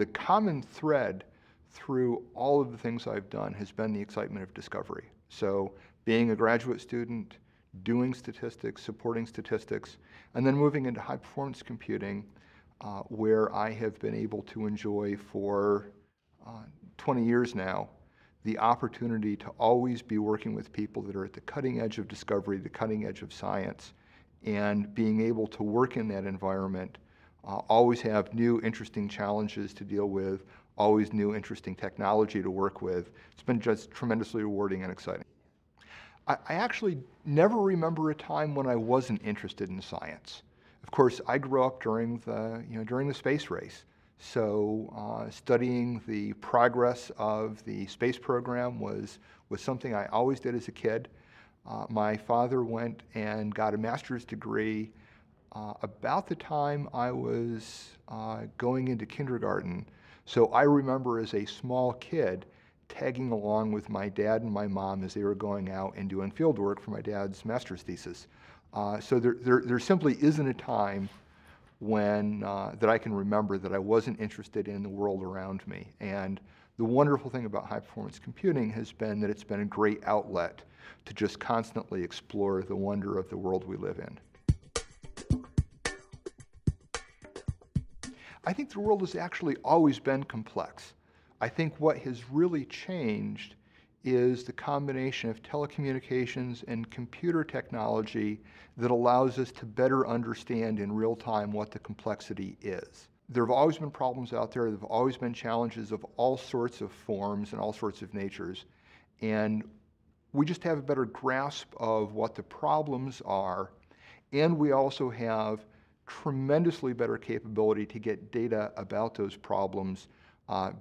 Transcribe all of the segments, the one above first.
the common thread through all of the things I've done has been the excitement of discovery. So being a graduate student, doing statistics, supporting statistics, and then moving into high performance computing, where I have been able to enjoy for 20 years now the opportunity to always be working with people that are at the cutting edge of discovery, the cutting edge of science, and being able to work in that environment, always have new interesting challenges to deal with, always new interesting technology to work with. It's been just tremendously rewarding and exciting. I actually never remember a time when I wasn't interested in science. Of course, I grew up during the space race. So studying the progress of the space program was something I always did as a kid. My father went and got a master's degree about the time I was going into kindergarten. So I remember as a small kid tagging along with my dad and my mom as they were going out and doing field work for my dad's master's thesis. So there simply isn't a time when that I can remember that I wasn't interested in the world around me. And the wonderful thing about high performance computing has been that it's been a great outlet to just constantly explore the wonder of the world we live in. I think the world has actually always been complex. I think what has really changed is the combination of telecommunications and computer technology that allows us to better understand in real time what the complexity is. There have always been problems out there. There have always been challenges of all sorts of forms and all sorts of natures. And we just have a better grasp of what the problems are. And we also have tremendously better capability to get data about those problems,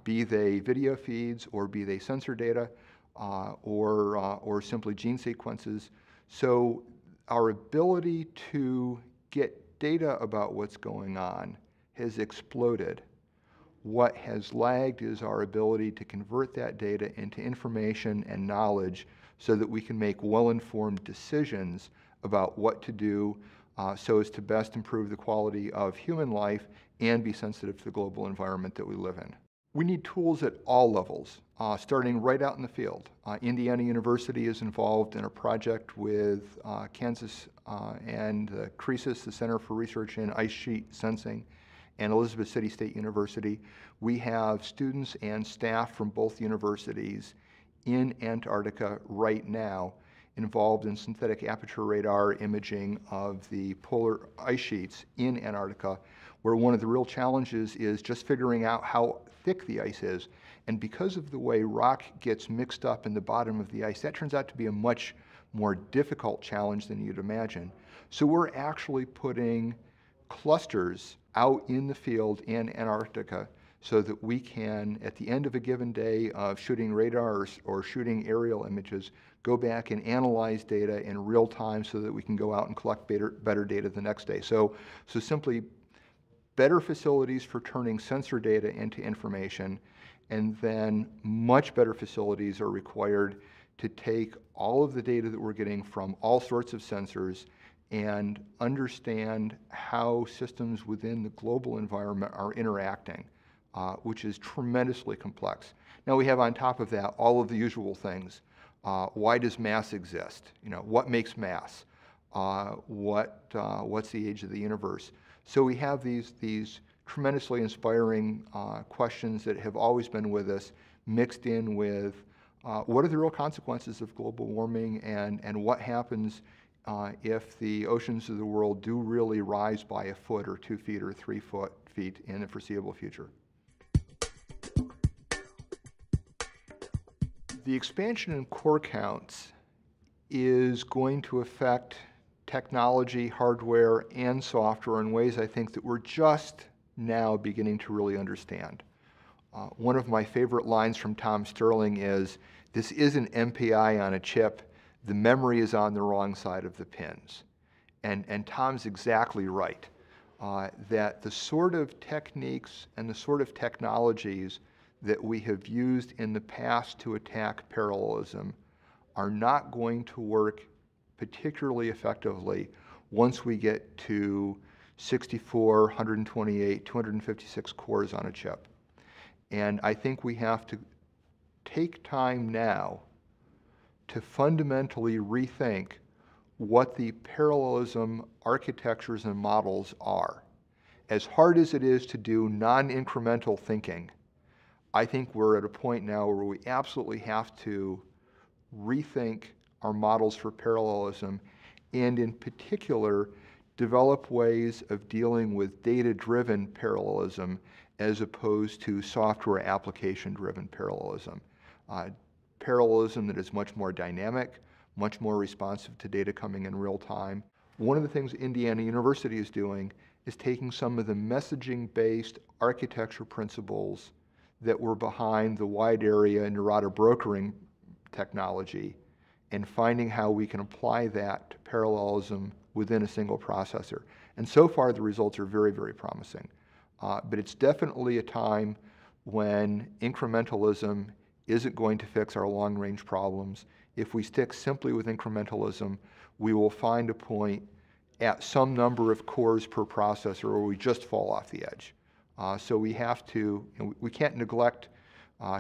be they video feeds or be they sensor data, or simply gene sequences. So our ability to get data about what's going on has exploded. What has lagged is our ability to convert that data into information and knowledge so that we can make well-informed decisions about what to do so as to best improve the quality of human life and be sensitive to the global environment that we live in. We need tools at all levels, starting right out in the field. Indiana University is involved in a project with Kansas and CRESIS, the Center for Research in Ice Sheet Sensing, and Elizabeth City State University. We have students and staff from both universities in Antarctica right now involved in synthetic aperture radar imaging of the polar ice sheets in Antarctica, where one of the real challenges is just figuring out how thick the ice is. And because of the way rock gets mixed up in the bottom of the ice, that turns out to be a much more difficult challenge than you'd imagine. So we're actually putting clusters out in the field in Antarctica so that we can, at the end of a given day of shooting radars or shooting aerial images, go back and analyze data in real time so that we can go out and collect better data the next day. So simply better facilities for turning sensor data into information, and then much better facilities are required to take all of the data that we're getting from all sorts of sensors and understand how systems within the global environment are interacting, which is tremendously complex. Now we have on top of that all of the usual things. Why does mass exist? What makes mass? What's the age of the universe? So we have these tremendously inspiring questions that have always been with us, mixed in with what are the real consequences of global warming, and what happens if the oceans of the world do really rise by a foot or 2 feet or 3 feet in the foreseeable future. The expansion in core counts is going to affect technology, hardware, and software in ways I think that we're just now beginning to really understand. One of my favorite lines from Tom Sterling is, "This isn't MPI on a chip, the memory is on the wrong side of the pins." And Tom's exactly right, that the sort of techniques and the sort of technologies that we have used in the past to attack parallelism are not going to work particularly effectively once we get to 64, 128, 256 cores on a chip. And I think we have to take time now to fundamentally rethink what the parallelism architectures and models are. As hard as it is to do non-incremental thinking, I think we're at a point now where we absolutely have to rethink our models for parallelism, and in particular, develop ways of dealing with data-driven parallelism as opposed to software application-driven parallelism. Parallelism that is much more dynamic, much more responsive to data coming in real time. One of the things Indiana University is doing is taking some of the messaging-based architecture principles that were behind the wide area Nerata brokering technology and finding how we can apply that to parallelism within a single processor. And so far the results are very, very promising. But it's definitely a time when incrementalism isn't going to fix our long-range problems. If we stick simply with incrementalism, we will find a point at some number of cores per processor where we just fall off the edge. So we have to, we can't neglect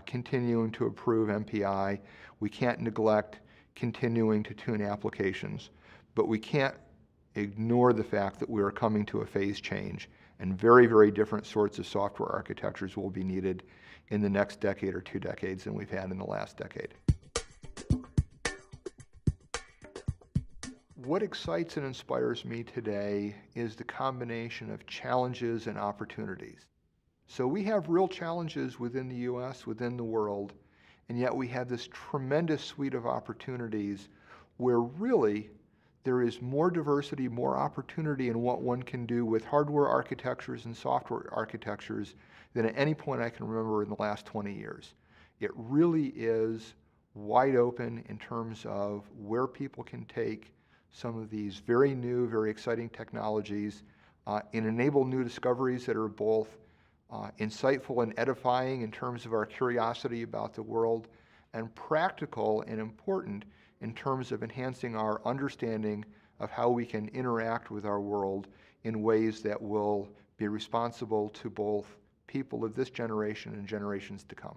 continuing to improve MPI. We can't neglect continuing to tune applications, but we can't ignore the fact that we are coming to a phase change, and very, very different sorts of software architectures will be needed in the next decade or 2 decades than we've had in the last decade. What excites and inspires me today is the combination of challenges and opportunities. So we have real challenges within the US, within the world, and yet we have this tremendous suite of opportunities where really there is more diversity, more opportunity in what one can do with hardware architectures and software architectures than at any point I can remember in the last 20 years. It really is wide open in terms of where people can take some of these very new, very exciting technologies and enable new discoveries that are both insightful and edifying in terms of our curiosity about the world, and practical and important in terms of enhancing our understanding of how we can interact with our world in ways that will be responsible to both people of this generation and generations to come.